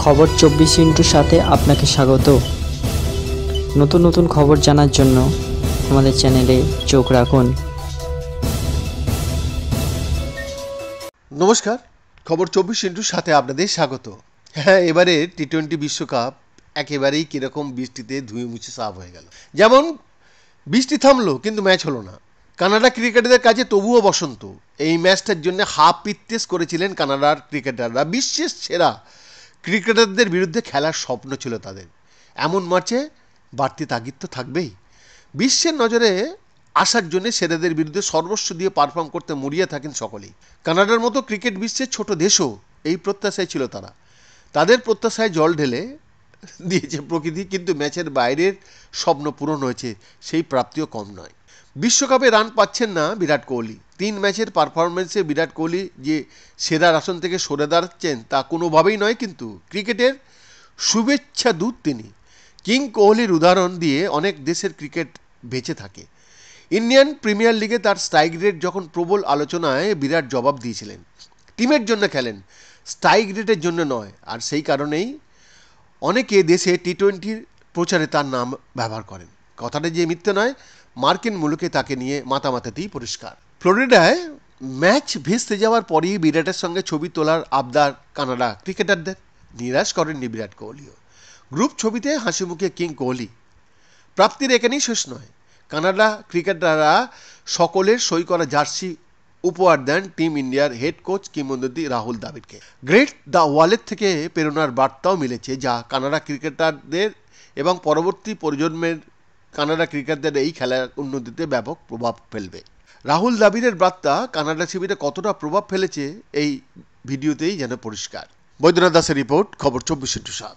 খবর 24 সাথে আপনাকে স্বাগত। নতুন নতুন খবর জানার জন্য আমাদের চ্যানেলে চোখ রাখুন। নমস্কার, খবর 24 সাথে আপনাদের স্বাগত। হ্যাঁ, এবারে টি-20 বিশ্বকাপ একেবারেই কীরকম বৃষ্টিতে ধুয়ে মুছে সাফ হয়ে গেল। যেমন বৃষ্টি থামলো কিন্তু ম্যাচ হলো না। কানাডা ক্রিকেটারদের কাছে তবুও বসন্ত। এই ম্যাচটার জন্য হাফ পিত্তেস করেছিলেন কানাডার ক্রিকেটাররা। বিশ্বের সেরা ক্রিকেটারদের বিরুদ্ধে খেলার স্বপ্ন ছিল তাদের। এমন ম্যাচে বাড়তি তাগিদ তো থাকবেই। বিশ্বের নজরে আসার জন্য সেরাদের বিরুদ্ধে সর্বস্ব দিয়ে পারফর্ম করতে মরিয়া থাকেন সকলেই। কানাডার মতো ক্রিকেট বিশ্বের ছোট দেশও এই প্রত্যাশায় ছিল তারা। তাদের প্রত্যাশায় জল ঢেলে দিয়েছে প্রকৃতি, কিন্তু ম্যাচের বাইরের স্বপ্ন পূরণ হয়েছে, সেই প্রাপ্তিও কম নয়। বিশ্বকাপে রান পাচ্ছেন না বিরাট কোহলি। 3 ম্যাচের পারফরমেন্সে বিরাট কোহলি যে সেরার আসন থেকে সরে দাঁড়াচ্ছেন তা কোনোভাবেই নয়, কিন্তু ক্রিকেটের শুভেচ্ছা দূত তিনি। কিং কোহলির উদাহরণ দিয়ে অনেক দেশের ক্রিকেট বেঁচে থাকে। ইন্ডিয়ান প্রিমিয়ার লিগে তার স্ট্রাইক রেট যখন প্রবল আলোচনায় বিরাট জবাব দিয়েছিলেন। টিমের জন্য খেলেন, স্ট্রাইক রেটের জন্য নয়। আর সেই কারণেই অনেকে দেশে টি-20 প্রচারে তার নাম ব্যবহার করেন। কথাটা যে মিথ্যে নয়, মার্কিন মুলুকে তাকে নিয়ে মাতামাতিতেই পরিষ্কার। ফ্লোরিডায় ম্যাচ ভেস্তে যাওয়ার পরেই বিরাটের সঙ্গে ছবি তোলার আবদার কানাডা ক্রিকেটারদের। নিরাশ করেননি বিরাট কোহলিও। গ্রুপ ছবিতে হাসি মুখে কিং কোহলি। প্রাপ্তির এখানেই শেষ নয়। কানাডা ক্রিকেটাররা সকলের সই করা জার্সি উপহার দেন টিম ইন্ডিয়ার হেড কোচ কিংবদন্তি রাহুল দ্রাবিড়কে। গ্রেট দ্য ওয়ালের থেকে প্রেরণার বার্তাও মিলেছে, যা কানাডা ক্রিকেটারদের এবং পরবর্তী প্রজন্মের কানাডা ক্রিকেটারদের এই খেলার উন্নতিতে ব্যাপক প্রভাব ফেলবে। রাহুল দ্রাবিড়ের বার্তা কানাডা শিবিরে কতটা প্রভাব ফেলেছে এই ভিডিওতেই যেন পরিষ্কার। বৈদ্যনাথ দাসের রিপোর্ট, খবর 24/7।